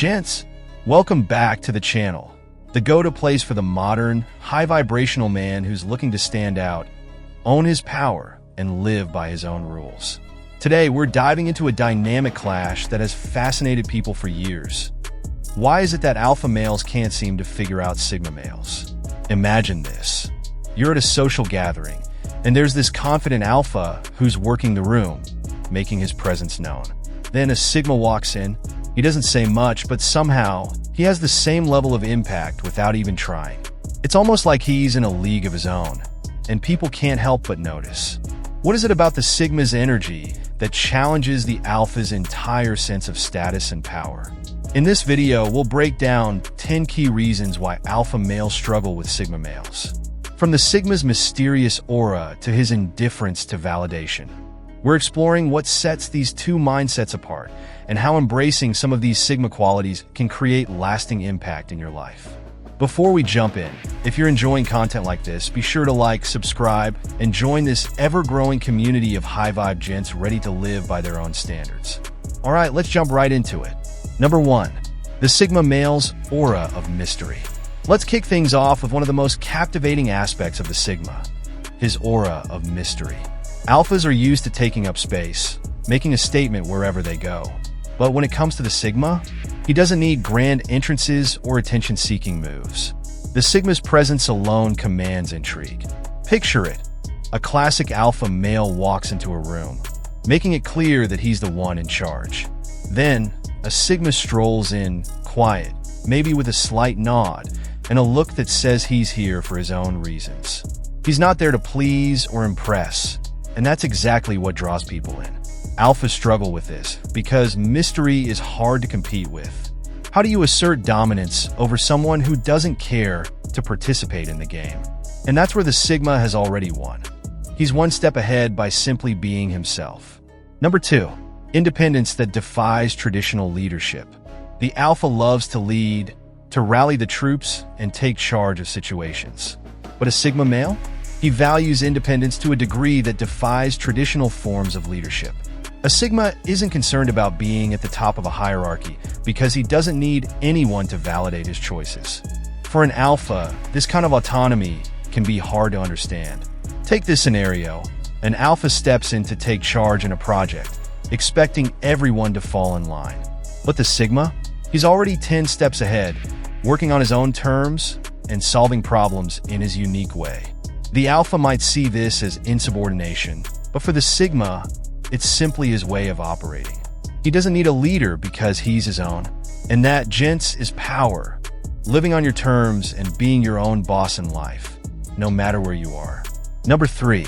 Gents, welcome back to the channel, the go-to place for the modern, high-vibrational man who's looking to stand out, own his power, and live by his own rules. Today, we're diving into a dynamic clash that has fascinated people for years. Why is it that alpha males can't seem to figure out sigma males? Imagine this. You're at a social gathering, and there's this confident alpha who's working the room, making his presence known. Then a sigma walks in. He doesn't say much, but somehow he has the same level of impact without even trying. It's almost like he's in a league of his own, and people can't help but notice. What is it about the sigma's energy that challenges the alpha's entire sense of status and power? In this video, we'll break down 10 key reasons why alpha males struggle with sigma males. From the sigma's mysterious aura to his indifference to validation. We're exploring what sets these two mindsets apart and how embracing some of these sigma qualities can create lasting impact in your life. Before we jump in, if you're enjoying content like this, be sure to like, subscribe, and join this ever-growing community of high-vibe gents ready to live by their own standards. All right, let's jump right into it. Number 1. The sigma male's aura of mystery. Let's kick things off with one of the most captivating aspects of the sigma, his aura of mystery. Alphas are used to taking up space, making a statement wherever they go. But when it comes to the sigma, he doesn't need grand entrances or attention-seeking moves. The sigma's presence alone commands intrigue. Picture it. A classic alpha male walks into a room, making it clear that he's the one in charge. Then, a sigma strolls in, quiet, maybe with a slight nod, and a look that says he's here for his own reasons. He's not there to please or impress, and that's exactly what draws people in. Alphas struggle with this because mystery is hard to compete with. How do you assert dominance over someone who doesn't care to participate in the game? And that's where the sigma has already won. He's one step ahead by simply being himself. Number 2. Independence that defies traditional leadership. The alpha loves to lead, to rally the troops, and take charge of situations. But a sigma male? He values independence to a degree that defies traditional forms of leadership. A sigma isn't concerned about being at the top of a hierarchy because he doesn't need anyone to validate his choices. For an alpha, this kind of autonomy can be hard to understand. Take this scenario. An alpha steps in to take charge in a project, expecting everyone to fall in line. But the sigma? He's already 10 steps ahead, working on his own terms and solving problems in his unique way. The alpha might see this as insubordination, but for the sigma, it's simply his way of operating. He doesn't need a leader because he's his own. And that, gents, is power. Living on your terms and being your own boss in life, no matter where you are. Number 3.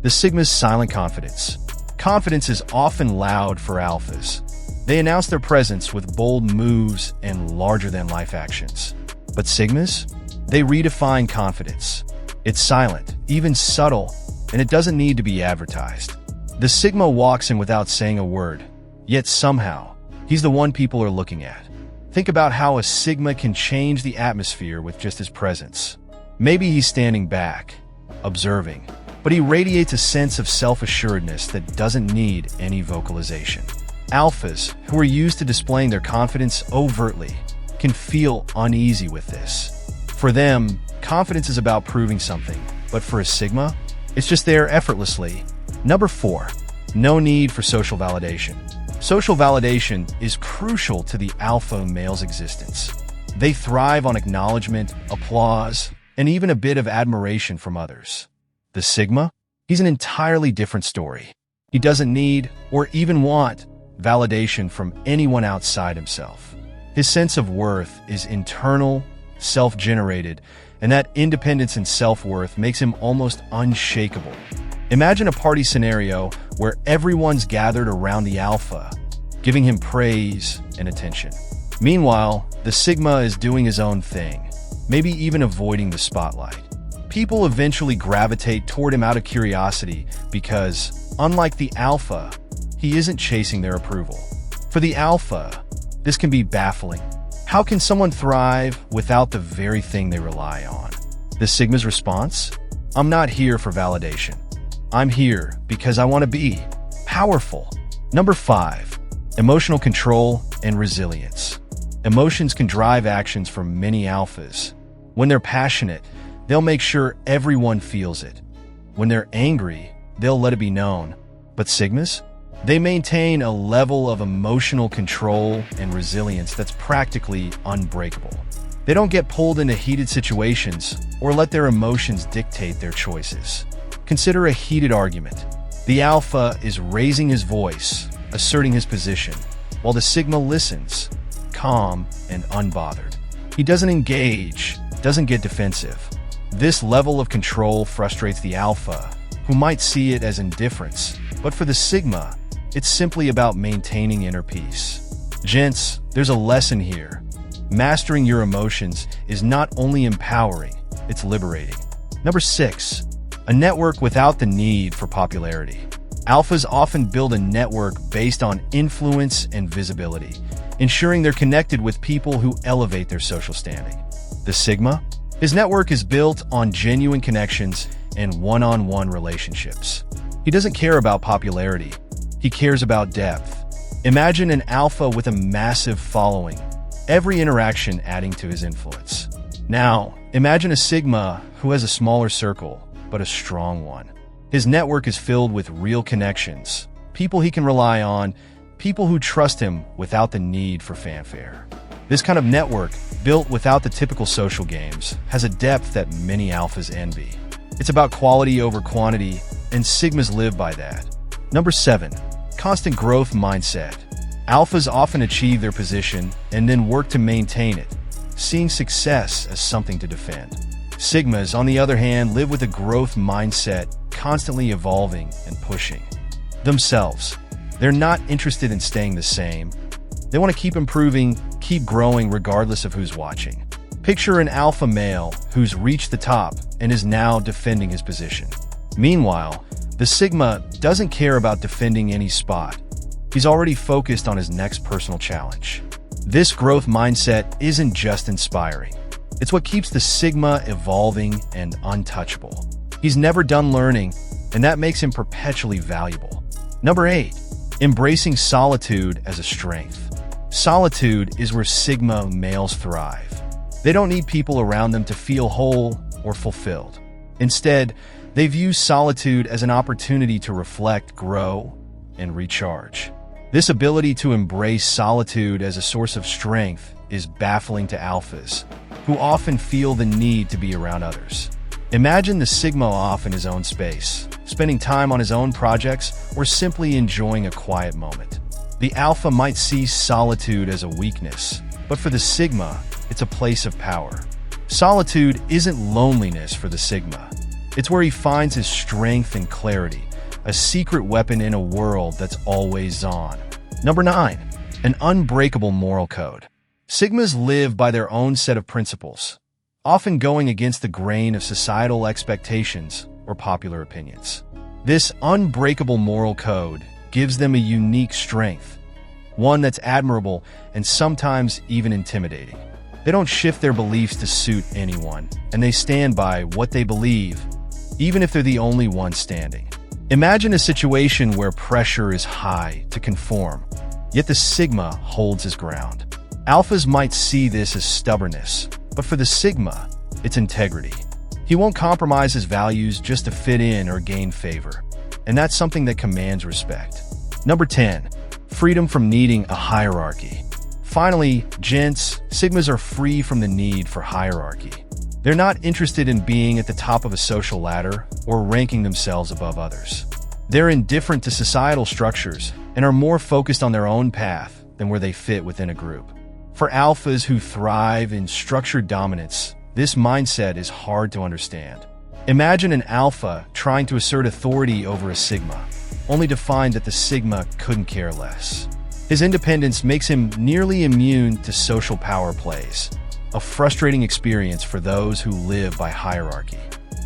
The sigma's silent confidence. Confidence is often loud for alphas. They announce their presence with bold moves and larger-than-life actions. But sigmas? They redefine confidence. It's silent, even subtle, and it doesn't need to be advertised. The sigma walks in without saying a word, yet somehow, he's the one people are looking at. Think about how a sigma can change the atmosphere with just his presence. Maybe he's standing back, observing, but he radiates a sense of self-assuredness that doesn't need any vocalization. Alphas, who are used to displaying their confidence overtly, can feel uneasy with this. For them, confidence is about proving something, but for a sigma, it's just there effortlessly. Number 4. No need for social validation. Social validation is crucial to the alpha male's existence. They thrive on acknowledgement, applause, and even a bit of admiration from others. The sigma? He's an entirely different story. He doesn't need, or even want, validation from anyone outside himself. His sense of worth is internal, self-generated, and that independence and self-worth makes him almost unshakable. Imagine a party scenario where everyone's gathered around the alpha, giving him praise and attention. Meanwhile, the sigma is doing his own thing, maybe even avoiding the spotlight. People eventually gravitate toward him out of curiosity because, unlike the alpha, he isn't chasing their approval. For the alpha, this can be baffling. How can someone thrive without the very thing they rely on? The sigma's response? I'm not here for validation. I'm here because I want to be powerful. Number 5. Emotional control and resilience. Emotions can drive actions for many alphas. When they're passionate, they'll make sure everyone feels it. When they're angry, they'll let it be known. But sigmas? They maintain a level of emotional control and resilience that's practically unbreakable. They don't get pulled into heated situations or let their emotions dictate their choices. Consider a heated argument. The alpha is raising his voice, asserting his position, while the sigma listens, calm and unbothered. He doesn't engage, doesn't get defensive. This level of control frustrates the alpha, who might see it as indifference, but for the sigma, it's simply about maintaining inner peace. Gents, there's a lesson here. Mastering your emotions is not only empowering, it's liberating. Number 6, a network without the need for popularity. Alphas often build a network based on influence and visibility, ensuring they're connected with people who elevate their social standing. The sigma? His network is built on genuine connections and one-on-one relationships. He doesn't care about popularity. He cares about depth. Imagine an alpha with a massive following, every interaction adding to his influence. Now, imagine a sigma who has a smaller circle, but a strong one. His network is filled with real connections, people he can rely on, people who trust him without the need for fanfare. This kind of network, built without the typical social games, has a depth that many alphas envy. It's about quality over quantity, and sigmas live by that. Number 7, constant growth mindset. Alphas often achieve their position and then work to maintain it, seeing success as something to defend. Sigmas, on the other hand, live with a growth mindset, constantly evolving and pushing themselves. They're not interested in staying the same. They want to keep improving, keep growing regardless of who's watching. Picture an alpha male who's reached the top and is now defending his position. Meanwhile, the sigma doesn't care about defending any spot. He's already focused on his next personal challenge. This growth mindset isn't just inspiring. It's what keeps the sigma evolving and untouchable. He's never done learning, and that makes him perpetually valuable. Number 8, embracing solitude as a strength. Solitude is where sigma males thrive. They don't need people around them to feel whole or fulfilled. Instead, they view solitude as an opportunity to reflect, grow, and recharge. This ability to embrace solitude as a source of strength is baffling to alphas, who often feel the need to be around others. Imagine the sigma off in his own space, spending time on his own projects or simply enjoying a quiet moment. The alpha might see solitude as a weakness, but for the sigma, it's a place of power. Solitude isn't loneliness for the sigma. It's where he finds his strength and clarity, a secret weapon in a world that's always on. Number 9, an unbreakable moral code. Sigmas live by their own set of principles, often going against the grain of societal expectations or popular opinions. This unbreakable moral code gives them a unique strength, one that's admirable and sometimes even intimidating. They don't shift their beliefs to suit anyone, and they stand by what they believe, even if they're the only one standing. Imagine a situation where pressure is high to conform, yet the sigma holds his ground. Alphas might see this as stubbornness, but for the sigma, it's integrity. He won't compromise his values just to fit in or gain favor, and that's something that commands respect. Number 10, freedom from needing a hierarchy. Finally, gents, sigmas are free from the need for hierarchy. They're not interested in being at the top of a social ladder or ranking themselves above others. They're indifferent to societal structures and are more focused on their own path than where they fit within a group. For alphas who thrive in structured dominance, this mindset is hard to understand. Imagine an alpha trying to assert authority over a sigma, only to find that the sigma couldn't care less. His independence makes him nearly immune to social power plays, a frustrating experience for those who live by hierarchy.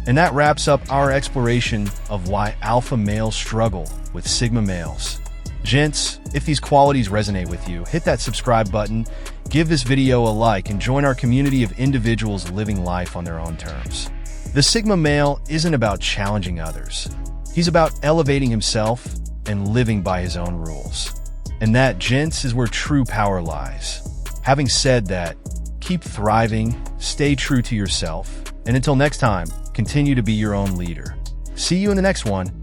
And that wraps up our exploration of why alpha males struggle with sigma males. Gents, if these qualities resonate with you, hit that subscribe button, give this video a like, and join our community of individuals living life on their own terms. The sigma male isn't about challenging others. He's about elevating himself and living by his own rules. And that, gents, is where true power lies. Having said that, keep thriving, stay true to yourself, and until next time, continue to be your own leader. See you in the next one.